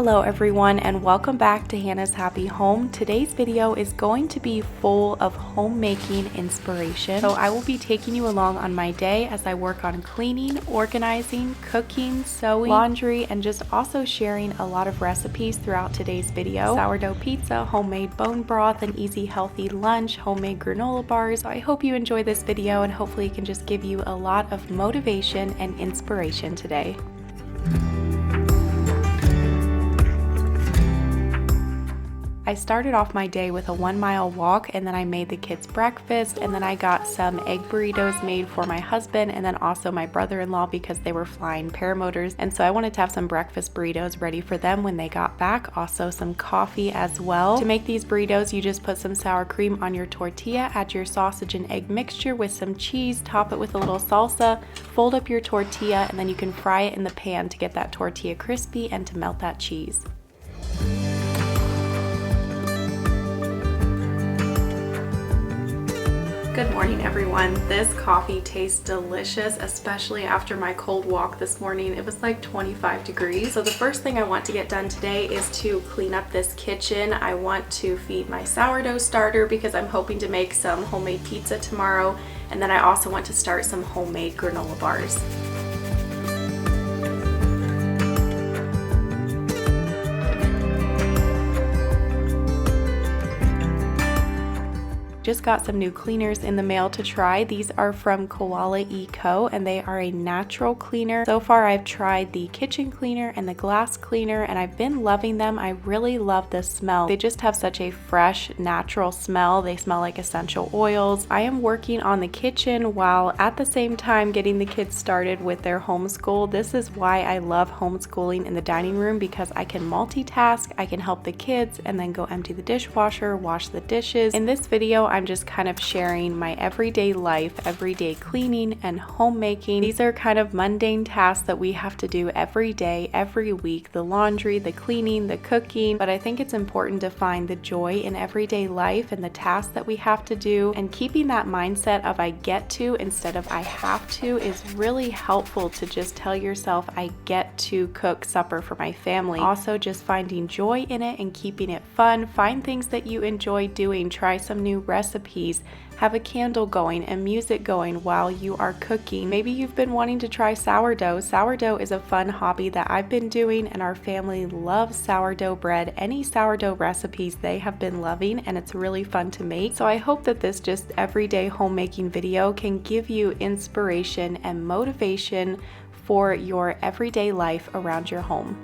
Hello everyone and welcome back to Hannah's Happy Home. Today's video is going to be full of homemaking inspiration. So I will be taking you along on my day as I work on cleaning, organizing, cooking, sewing, laundry, and just also sharing a lot of recipes throughout today's video. Sourdough pizza, homemade bone broth, an easy healthy lunch, homemade granola bars. So I hope you enjoy this video and hopefully it can just give you a lot of motivation and inspiration today. I started off my day with a 1-mile walk, and then I made the kids breakfast, and then I got some egg burritos made for my husband and then also my brother-in-law because they were flying paramotors, and so I wanted to have some breakfast burritos ready for them when they got back. Also some coffee as well. To make these burritos, you just put some sour cream on your tortilla, add your sausage and egg mixture with some cheese, top it with a little salsa, fold up your tortilla, and then you can fry it in the pan to get that tortilla crispy and to melt that cheese. Good morning everyone. This coffee tastes delicious, especially after my cold walk this morning. It was like 25 degrees. So the first thing I want to get done today is to clean up this kitchen. I want to feed my sourdough starter because I'm hoping to make some homemade pizza tomorrow. And then I also want to start some homemade granola bars. Just got some new cleaners in the mail to try. These are from Koala Eco and they are a natural cleaner. So far I've tried the kitchen cleaner and the glass cleaner and I've been loving them. I really love the smell. They just have such a fresh, natural smell. They smell like essential oils. I am working on the kitchen while at the same time getting the kids started with their homeschool. This is why I love homeschooling in the dining room, because I can multitask, I can help the kids and then go empty the dishwasher, wash the dishes. In this video, I'm just kind of sharing my everyday life, everyday cleaning and homemaking. These are kind of mundane tasks that we have to do every day, every week, the laundry, the cleaning, the cooking, but I think it's important to find the joy in everyday life and the tasks that we have to do, and keeping that mindset of I get to instead of I have to is really helpful to just tell yourself I get to cook supper for my family. Also just finding joy in it and keeping it fun. Find things that you enjoy doing, try some new recipes, have a candle going and music going while you are cooking. Maybe you've been wanting to try sourdough. Sourdough is a fun hobby that I've been doing and our family loves sourdough bread. Any sourdough recipes they have been loving and it's really fun to make. So I hope that this just everyday homemaking video can give you inspiration and motivation for your everyday life around your home.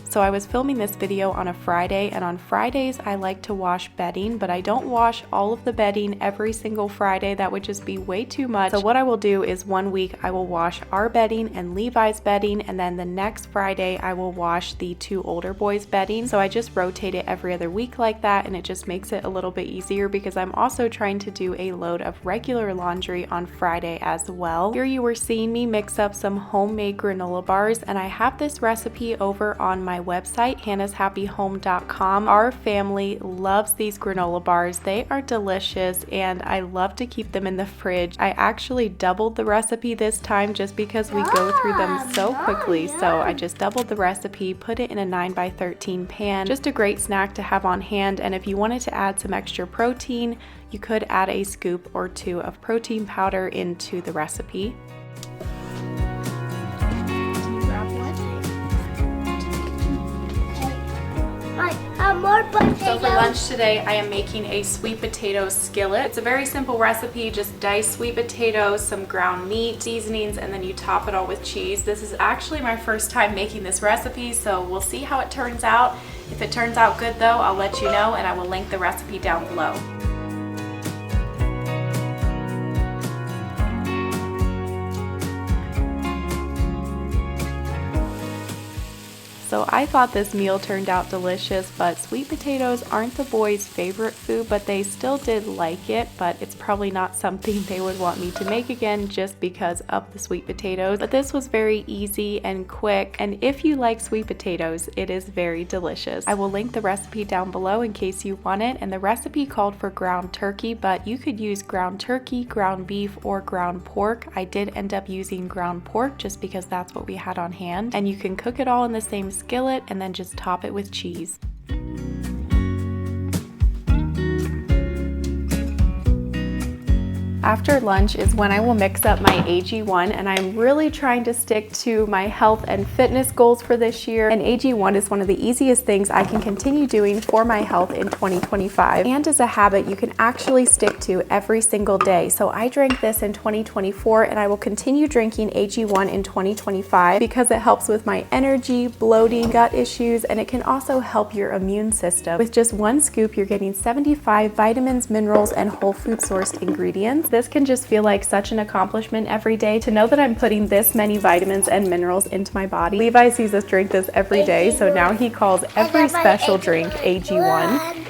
So I was filming this video on a Friday, and on Fridays I like to wash bedding, but I don't wash all of the bedding every single Friday. That would just be way too much. So what I will do is one week I will wash our bedding and Levi's bedding, and then the next Friday I will wash the 2 older boys' bedding. So I just rotate it every other week like that, and it just makes it a little bit easier because I'm also trying to do a load of regular laundry on Friday as well. Here you were seeing me mix up some homemade granola bars, and I have this recipe over on my website, hannahshappyhome.com. Our family loves these granola bars. They are delicious and I love to keep them in the fridge. I actually doubled the recipe this time just because we go through them so quickly. So I just doubled the recipe, put it in a 9x13 pan. Just a great snack to have on hand, and if you wanted to add some extra protein, you could add a scoop or 2 of protein powder into the recipe. So for lunch today, I am making a sweet potato skillet. It's a very simple recipe, just dice sweet potatoes, some ground meat, seasonings, and then you top it all with cheese. This is actually my first time making this recipe, so we'll see how it turns out. If it turns out good though, I'll let you know and I will link the recipe down below. So I thought this meal turned out delicious, but sweet potatoes aren't the boys' favorite food, but they still did like it, but it's probably not something they would want me to make again just because of the sweet potatoes. But this was very easy and quick, and if you like sweet potatoes, it is very delicious. I will link the recipe down below in case you want it, and the recipe called for ground turkey, but you could use ground turkey, ground beef, or ground pork. I did end up using ground pork just because that's what we had on hand, and you can cook it all in the same skillet and then just top it with cheese. After lunch is when I will mix up my AG1, and I'm really trying to stick to my health and fitness goals for this year, and AG1 is one of the easiest things I can continue doing for my health in 2025, and is a habit you can actually stick to every single day. So I drank this in 2024 and I will continue drinking AG1 in 2025 because it helps with my energy, bloating, gut issues, and it can also help your immune system. With just one scoop, you're getting 75 vitamins, minerals, and whole food sourced ingredients. This can just feel like such an accomplishment every day to know that I'm putting this many vitamins and minerals into my body. Levi sees us drink this every day, so now he calls every special drink AG1.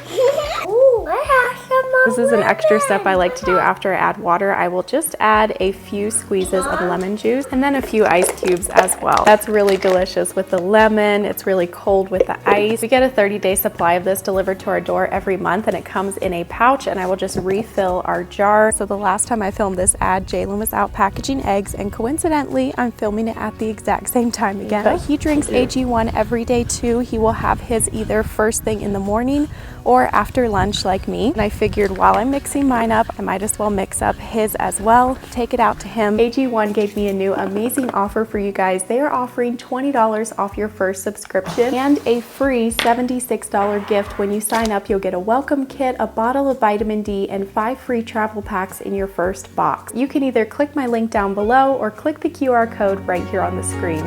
This is an extra step I like to do after I add water. I will just add a few squeezes of lemon juice and then a few ice cubes as well. That's really delicious with the lemon. It's really cold with the ice. We get a 30-day supply of this delivered to our door every month, and it comes in a pouch, and I will just refill our jar. So the last time I filmed this ad, Jalen was out packaging eggs, and coincidentally, I'm filming it at the exact same time again. But he drinks AG1 every day too. He will have his either first thing in the morning or after lunch like me. And I figured while I'm mixing mine up, I might as well mix up his as well, take it out to him. AG1 gave me a new amazing offer for you guys. They are offering $20 off your first subscription and a free $76 gift. When you sign up, you'll get a welcome kit, a bottle of vitamin D, and 5 free travel packs in your first box. You can either click my link down below or click the QR code right here on the screen.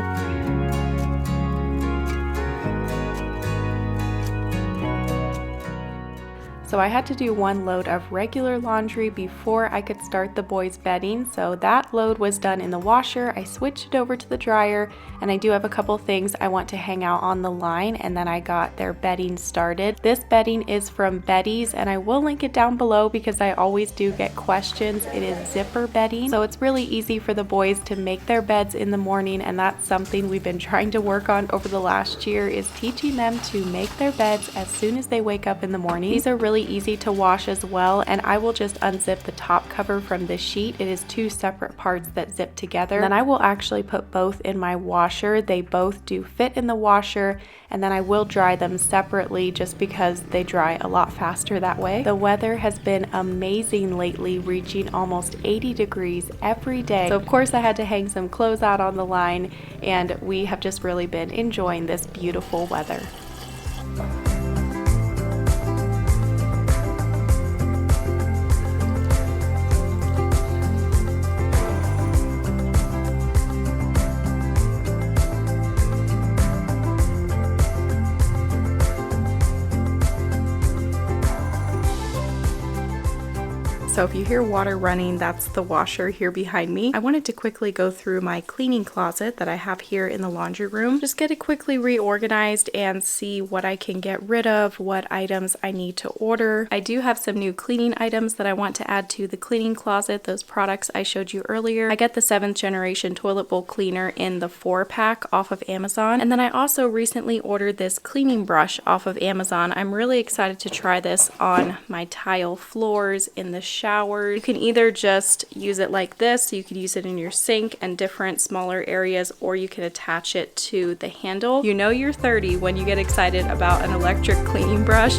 So I had to do one load of regular laundry before I could start the boys' bedding. So that load was done in the washer. I switched it over to the dryer, and I do have a couple things I want to hang out on the line, and then I got their bedding started. This bedding is from Betty's, and I will link it down below because I always do get questions. It is zipper bedding, so it's really easy for the boys to make their beds in the morning, and that's something we've been trying to work on over the last year, is teaching them to make their beds as soon as they wake up in the morning. These are really easy to wash as well, and I will just unzip the top cover from the sheet. It is 2 separate parts that zip together. And then I will actually put both in my washer. They both do fit in the washer, and then I will dry them separately just because they dry a lot faster that way. The weather has been amazing lately, reaching almost 80 degrees every day. So of course I had to hang some clothes out on the line, and we have just really been enjoying this beautiful weather. So if you hear water running, that's the washer here behind me. I wanted to quickly go through my cleaning closet that I have here in the laundry room. Just get it quickly reorganized and see what I can get rid of, what items I need to order. I do have some new cleaning items that I want to add to the cleaning closet, those products I showed you earlier. I get the 7th generation toilet bowl cleaner in the 4-pack off of Amazon. And then I also recently ordered this cleaning brush off of Amazon. I'm really excited to try this on my tile floors, in the shower. You can either just use it like this, so you could use it in your sink and different smaller areas, or you can attach it to the handle. You know you're 30 when you get excited about an electric cleaning brush.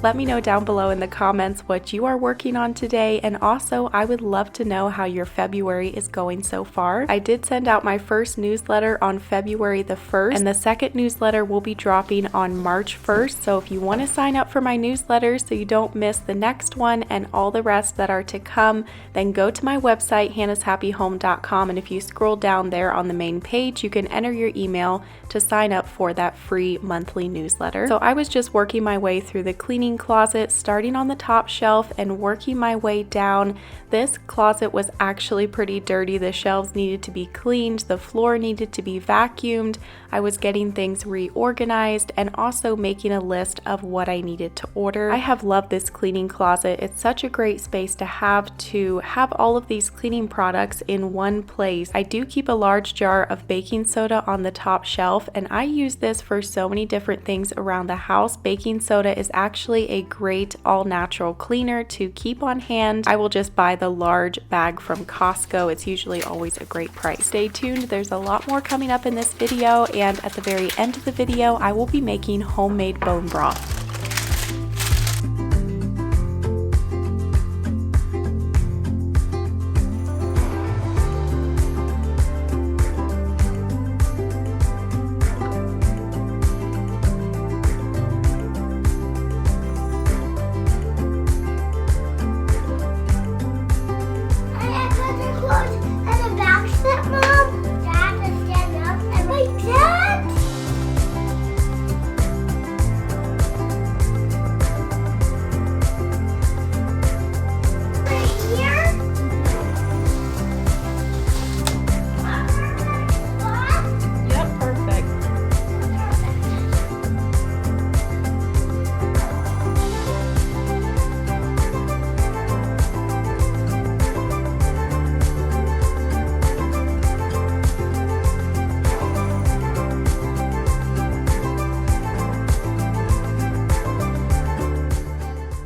Let me know down below in the comments what you are working on today, and also I would love to know how your February is going so far. I did send out my first newsletter on February the 1st, and the second newsletter will be dropping on March 1st, so if you want to sign up for my newsletter so you don't miss the next one and all the rest that are to come, then go to my website, hannahshappyhome.com, and if you scroll down there on the main page, you can enter your email to sign up for that free monthly newsletter. So I was just working my way through the cleaning cleaning closet, starting on the top shelf and working my way down. This closet was actually pretty dirty. The shelves needed to be cleaned, the floor needed to be vacuumed. I was getting things reorganized and also making a list of what I needed to order. I have loved this cleaning closet. It's such a great space to have all of these cleaning products in one place. I do keep a large jar of baking soda on the top shelf, and I use this for so many different things around the house. Baking soda is actually a great all-natural cleaner to keep on hand. I will just buy the large bag from Costco. It's usually always a great price. Stay tuned, there's a lot more coming up in this video, and at the very end of the video, I will be making homemade bone broth.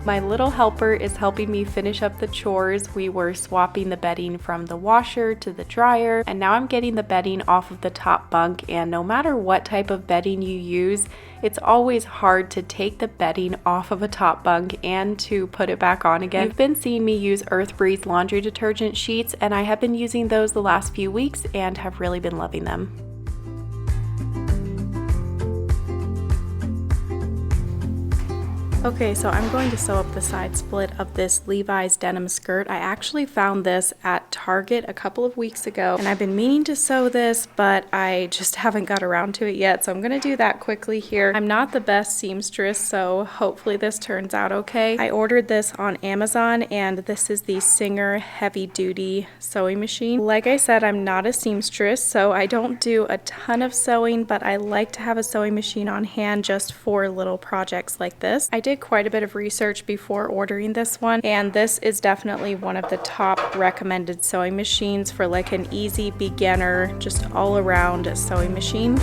My little helper is helping me finish up the chores. We were swapping the bedding from the washer to the dryer, and now I'm getting the bedding off of the top bunk. And no matter what type of bedding you use, it's always hard to take the bedding off of a top bunk and to put it back on again. You've been seeing me use Earth Breeze laundry detergent sheets, and I have been using those the last few weeks and have really been loving them. Okay, so I'm going to sew up the side split of this Levi's denim skirt. I actually found this at Target a couple of weeks ago, and I've been meaning to sew this, but I just haven't got around to it yet, so I'm going to do that quickly here. I'm not the best seamstress, so hopefully this turns out okay. I ordered this on Amazon, and this is the Singer Heavy Duty sewing machine. Like I said, I'm not a seamstress, so I don't do a ton of sewing, but I like to have a sewing machine on hand just for little projects like this. I did quite a bit of research before ordering this one, and this is definitely one of the top recommended sewing machines for like an easy beginner, just all around sewing machine.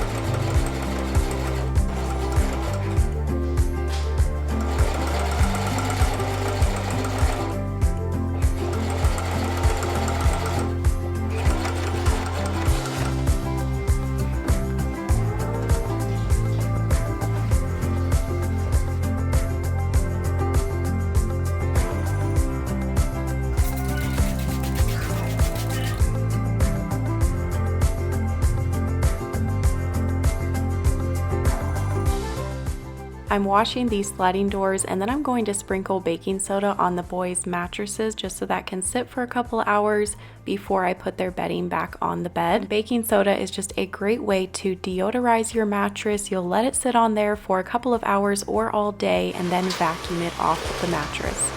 I'm washing these sliding doors, and then I'm going to sprinkle baking soda on the boys' mattresses just so that can sit for a couple hours before I put their bedding back on the bed. Baking soda is just a great way to deodorize your mattress. You'll let it sit on there for a couple of hours or all day and then vacuum it off of the mattress.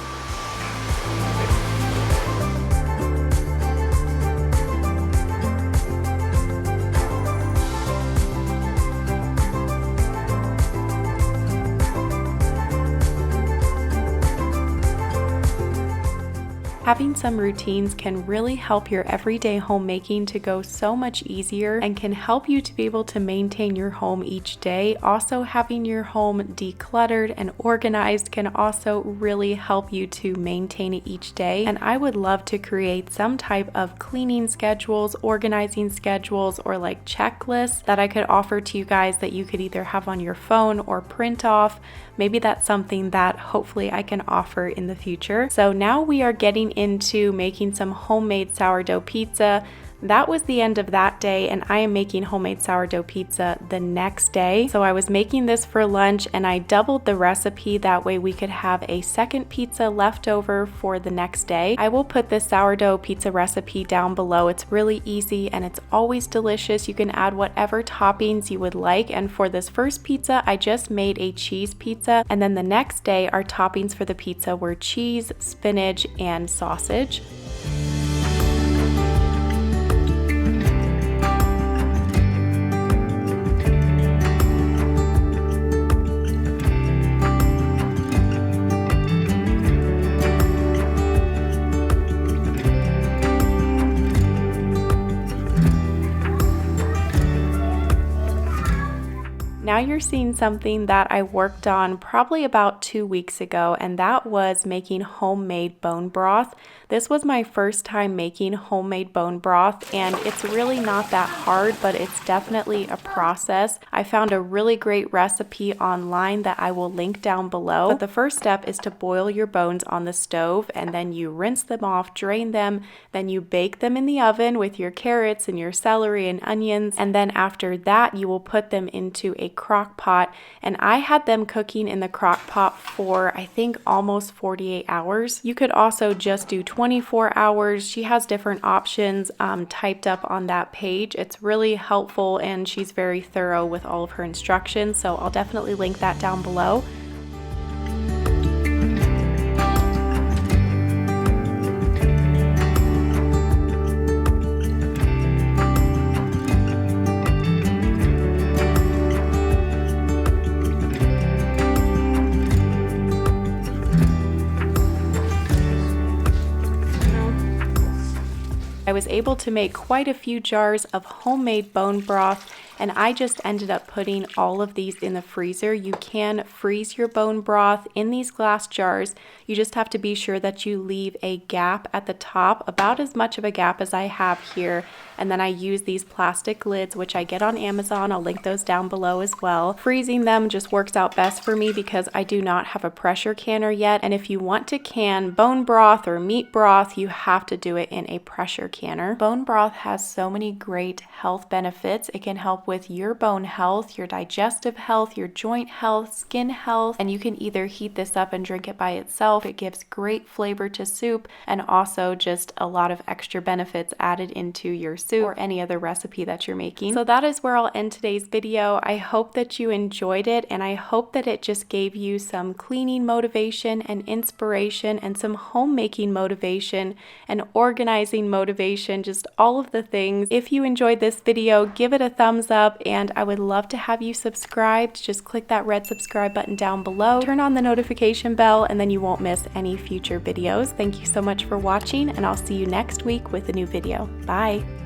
Having some routines can really help your everyday homemaking to go so much easier and can help you to be able to maintain your home each day. Also, having your home decluttered and organized can also really help you to maintain it each day. And I would love to create some type of cleaning schedules, organizing schedules, or like checklists that I could offer to you guys that you could either have on your phone or print off. Maybe that's something that hopefully I can offer in the future. So now we are getting into making some homemade sourdough pizza. That was the end of that day, and I am making homemade sourdough pizza the next day. So I was making this for lunch and I doubled the recipe, that way we could have a second pizza left over for the next day. I will put this sourdough pizza recipe down below. It's really easy and it's always delicious. You can add whatever toppings you would like, and for this first pizza I just made a cheese pizza, and then the next day our toppings for the pizza were cheese, spinach, and sausage. Now you're seeing something that I worked on probably about 2 weeks ago, and that was making homemade bone broth. This was my first time making homemade bone broth, and it's really not that hard, but it's definitely a process. I found a really great recipe online that I will link down below. But the first step is to boil your bones on the stove, and then you rinse them off, drain them, then you bake them in the oven with your carrots and your celery and onions, and then after that you will put them into a crock pot, and I had them cooking in the crock pot for I think almost 48 hours. You could also just do 24 hours. She has different options typed up on that page. It's really helpful and she's very thorough with all of her instructions, so I'll definitely link that down below. I was able to make quite a few jars of homemade bone broth, and I just ended up putting all of these in the freezer. You can freeze your bone broth in these glass jars. You just have to be sure that you leave a gap at the top, about as much of a gap as I have here. And then I use these plastic lids, which I get on Amazon. I'll link those down below as well. Freezing them just works out best for me because I do not have a pressure canner yet. And if you want to can bone broth or meat broth, you have to do it in a pressure canner. Bone broth has so many great health benefits. It can help with your bone health, your digestive health, your joint health, skin health, and you can either heat this up and drink it by itself. It gives great flavor to soup and also just a lot of extra benefits added into your soup or any other recipe that you're making. So that is where I'll end today's video. I hope that you enjoyed it, and I hope that it just gave you some cleaning motivation and inspiration and some homemaking motivation and organizing motivation, just all of the things. If you enjoyed this video, give it a thumbs up, and I would love to have you subscribed. Just click that red subscribe button down below, turn on the notification bell, and then you won't miss any future videos. Thank you so much for watching, and I'll see you next week with a new video. Bye!